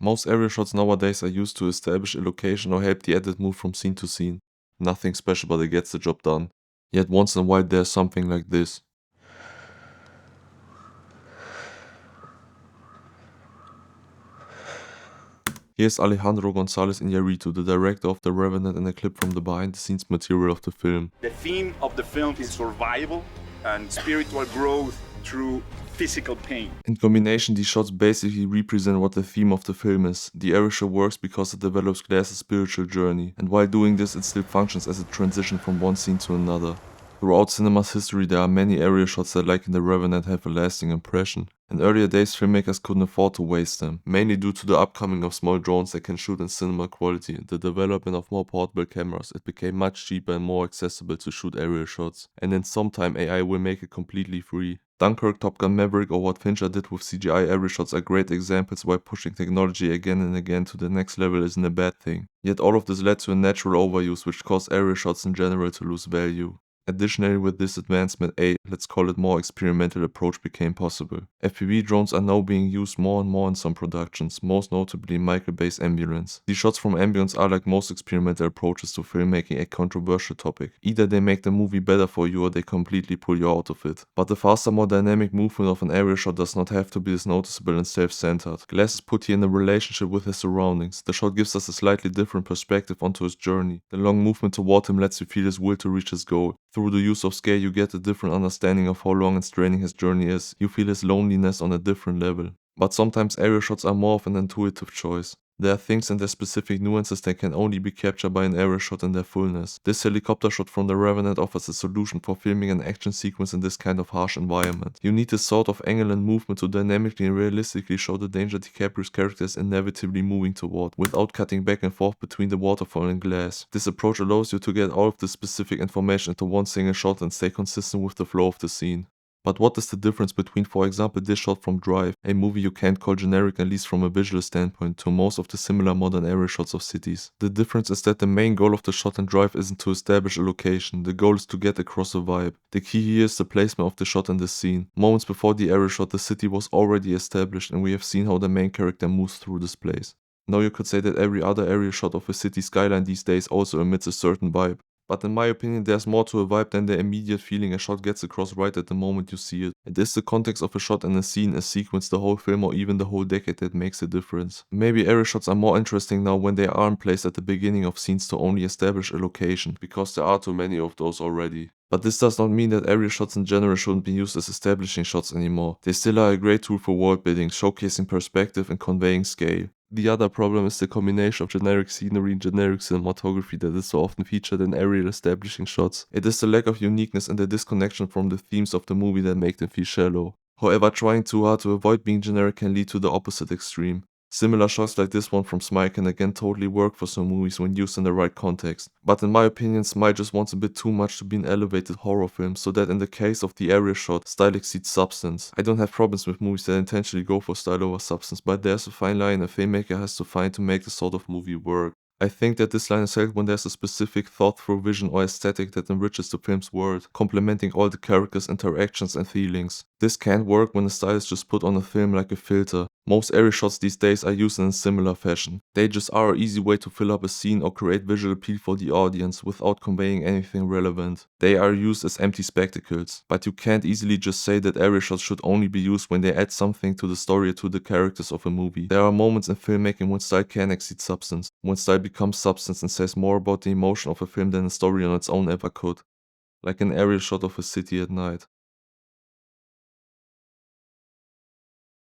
Most area shots nowadays are used to establish a location or help the edit move from scene to scene. Nothing special, but it gets the job done. Yet once in a while there's something like this. Here's Alejandro González Iñárritu, the director of The Revenant, in a clip from the behind-the-scenes material of the film. The theme of the film is survival and spiritual growth through physical pain. In combination, these shots basically represent what the theme of the film is. The area shot works because it develops Glass's spiritual journey, and while doing this it still functions as a transition from one scene to another. Throughout cinema's history there are many area shots that, like in The Revenant, have a lasting impression. In earlier days filmmakers couldn't afford to waste them, mainly due to the upcoming of small drones that can shoot in cinema quality and the development of more portable cameras. It became much cheaper and more accessible to shoot area shots, and in some time AI will make it completely free. Dunkirk, Top Gun Maverick, or what Fincher did with CGI area shots are great examples why pushing technology again and again to the next level isn't a bad thing. Yet all of this led to a natural overuse which caused area shots in general to lose value. Additionally, with this advancement, let's call it more experimental approach became possible. FPV drones are now being used more and more in some productions, most notably in Michael Bay's Ambulance. These shots from Ambulance are, like most experimental approaches to filmmaking, a controversial topic. Either they make the movie better for you or they completely pull you out of it. But the faster, more dynamic movement of an area shot does not have to be as noticeable and self-centered. Glass is put here in a relationship with his surroundings. The shot gives us a slightly different perspective onto his journey. The long movement toward him lets you feel his will to reach his goal. Through the use of scale, you get a different understanding of how long and straining his journey is. You feel his loneliness on a different level. But sometimes area shots are more of an intuitive choice. There are things and their specific nuances that can only be captured by an area shot in their fullness. This helicopter shot from The Revenant offers a solution for filming an action sequence in this kind of harsh environment. You need this sort of angle and movement to dynamically and realistically show the danger DiCaprio's character is inevitably moving toward, without cutting back and forth between the waterfall and Glass. This approach allows you to get all of the specific information into one single shot and stay consistent with the flow of the scene. But what is the difference between, for example, this shot from Drive, a movie you can't call generic at least from a visual standpoint, to most of the similar modern area shots of cities? The difference is that the main goal of the shot in Drive isn't to establish a location, the goal is to get across a vibe. The key here is the placement of the shot in this scene. Moments before the area shot, the city was already established and we have seen how the main character moves through this place. Now you could say that every other area shot of a city skyline these days also emits a certain vibe. But in my opinion, there's more to a vibe than the immediate feeling a shot gets across right at the moment you see it. It is the context of a shot in a scene, a sequence, the whole film, or even the whole decade that makes a difference. Maybe area shots are more interesting now when they aren't placed at the beginning of scenes to only establish a location, because there are too many of those already. But this does not mean that area shots in general shouldn't be used as establishing shots anymore. They still are a great tool for world building, showcasing perspective and conveying scale. The other problem is the combination of generic scenery and generic cinematography that is so often featured in aerial establishing shots. It is the lack of uniqueness and the disconnection from the themes of the movie that make them feel shallow. However, trying too hard to avoid being generic can lead to the opposite extreme. Similar shots like this one from Smile can again totally work for some movies when used in the right context. But in my opinion, Smile just wants a bit too much to be an elevated horror film, so that in the case of the area shot, style exceeds substance. I don't have problems with movies that intentionally go for style over substance, but there's a fine line a filmmaker has to find to make this sort of movie work. I think that this line is held when there's a specific thought-through vision or aesthetic that enriches the film's world, complementing all the characters' interactions and feelings. This can't work when the style is just put on a film like a filter. Most area shots these days are used in a similar fashion. They just are an easy way to fill up a scene or create visual appeal for the audience without conveying anything relevant. They are used as empty spectacles, but you can't easily just say that area shots should only be used when they add something to the story or to the characters of a movie. There are moments in filmmaking when style can exceed substance, when style becomes substance and says more about the emotion of a film than a story on its own ever could. Like an aerial shot of a city at night.